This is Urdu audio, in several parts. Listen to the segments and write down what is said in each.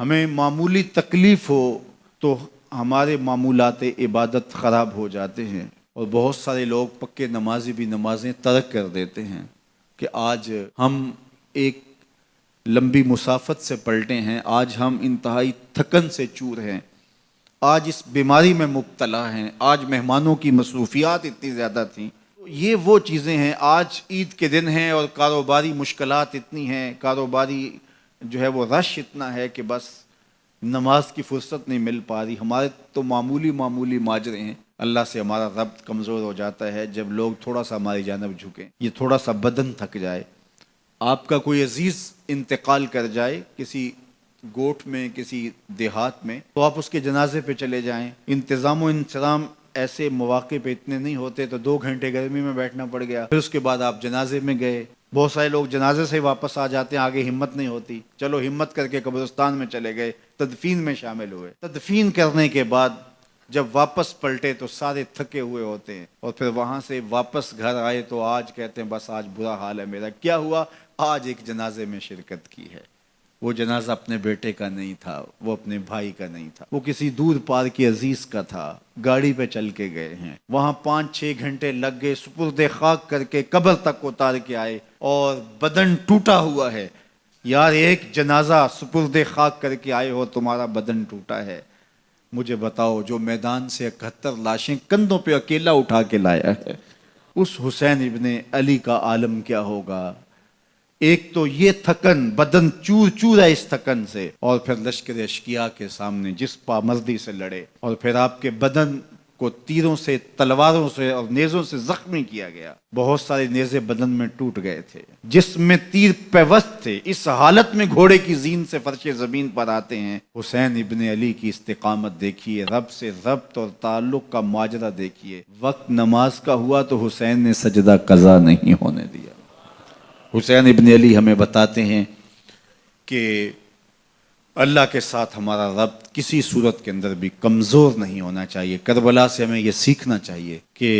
ہمیں معمولی تکلیف ہو تو ہمارے معمولات عبادت خراب ہو جاتے ہیں، اور بہت سارے لوگ پکے نمازی بھی نمازیں ترک کر دیتے ہیں کہ آج ہم ایک لمبی مسافت سے پلٹے ہیں، آج ہم انتہائی تھکن سے چور ہیں، آج اس بیماری میں مبتلا ہیں، آج مہمانوں کی مصروفیات اتنی زیادہ تھیں۔ یہ وہ چیزیں ہیں، آج عید کے دن ہیں اور کاروباری مشکلات اتنی ہیں، کاروباری جو ہے وہ رش اتنا ہے کہ بس نماز کی فرصت نہیں مل پا رہی۔ ہمارے تو معمولی ماجرے ہیں، اللہ سے ہمارا ربط کمزور ہو جاتا ہے جب لوگ تھوڑا سا ہماری جانب جھکیں، یہ تھوڑا سا بدن تھک جائے، آپ کا کوئی عزیز انتقال کر جائے کسی گوٹھ میں، کسی دیہات میں، تو آپ اس کے جنازے پہ چلے جائیں۔ انتظام و انصرام ایسے مواقع پہ اتنے نہیں ہوتے، تو 2 گھنٹے گرمی میں بیٹھنا پڑ گیا، پھر اس کے بعد آپ جنازے میں گئے۔ بہت سارے لوگ جنازے سے واپس آ جاتے ہیں، آگے ہمت نہیں ہوتی، چلو ہمت کر کے قبرستان میں چلے گئے، تدفین میں شامل ہوئے۔ تدفین کرنے کے بعد جب واپس پلٹے تو سارے تھکے ہوئے ہوتے ہیں، اور پھر وہاں سے واپس گھر آئے تو آج کہتے ہیں بس آج برا حال ہے میرا۔ کیا ہوا؟ آج ایک جنازے میں شرکت کی ہے۔ وہ جنازہ اپنے بیٹے کا نہیں تھا، وہ اپنے بھائی کا نہیں تھا، وہ کسی دور پار کے عزیز کا تھا، گاڑی پہ چل کے گئے ہیں، وہاں 5-6 گھنٹے لگ گئے، سپرد خاک کر کے قبر تک اتار کے آئے، اور بدن ٹوٹا ہوا ہے۔ یار ایک جنازہ سپرد خاک کر کے آئے ہو، تمہارا بدن ٹوٹا ہے، مجھے بتاؤ جو میدان سے 71 لاشیں کندھوں پہ اکیلا اٹھا کے لایا ہے، اس حسین ابن علی کا عالم کیا ہوگا؟ ایک تو یہ تھکن، بدن چور چور ہے اس تھکن سے، اور پھر لشکر اشقیاء کے سامنے جس پامردی سے لڑے، اور پھر آپ کے بدن کو تیروں سے، تلواروں سے اور نیزوں سے زخمی کیا گیا، بہت سارے نیزے بدن میں ٹوٹ گئے تھے، جس میں تیر پیوست تھے۔ اس حالت میں گھوڑے کی زین سے فرش زمین پر آتے ہیں۔ حسین ابن علی کی استقامت دیکھیے، رب سے ربط اور تعلق کا ماجرا دیکھیے۔ وقت نماز کا ہوا تو حسین نے سجدہ قضا نہیں ہونے دیا۔ حسین ابن علی ہمیں بتاتے ہیں کہ اللہ کے ساتھ ہمارا ربط کسی صورت کے اندر بھی کمزور نہیں ہونا چاہیے۔ کربلا سے ہمیں یہ سیکھنا چاہیے کہ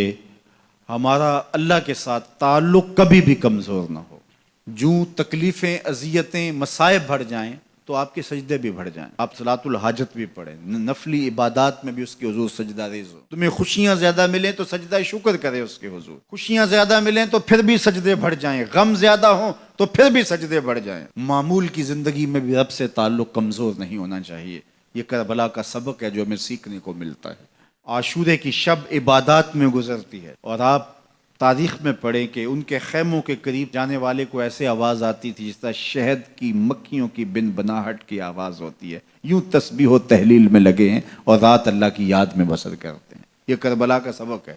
ہمارا اللہ کے ساتھ تعلق کبھی بھی کمزور نہ ہو۔ جو تکلیفیں، اذیتیں، مصائب بڑھ جائیں تو آپ کے سجدے بھی بڑھ جائیں، آپ صلاۃ الحاجت بھی پڑھیں، نفلی عبادات میں بھی اس کے حضور سجدہ ریز ہو۔ تمہیں خوشیاں زیادہ ملیں تو سجدہ شکر کرے اس کے حضور، خوشیاں زیادہ ملیں تو پھر بھی سجدے بڑھ جائیں، غم زیادہ ہوں تو پھر بھی سجدے بڑھ جائیں۔ معمول کی زندگی میں بھی رب سے تعلق کمزور نہیں ہونا چاہیے۔ یہ کربلا کا سبق ہے جو ہمیں سیکھنے کو ملتا ہے۔ عاشورے کی شب عبادات میں گزرتی ہے، اور آپ تاریخ میں پڑھیں کہ ان کے خیموں کے قریب جانے والے کو ایسے آواز آتی تھی جس طرح شہد کی مکھیوں کی بن بناہٹ کی آواز ہوتی ہے، یوں تسبیح و تحلیل میں لگے ہیں اور رات اللہ کی یاد میں بسر کرتے ہیں۔ یہ کربلا کا سبق ہے۔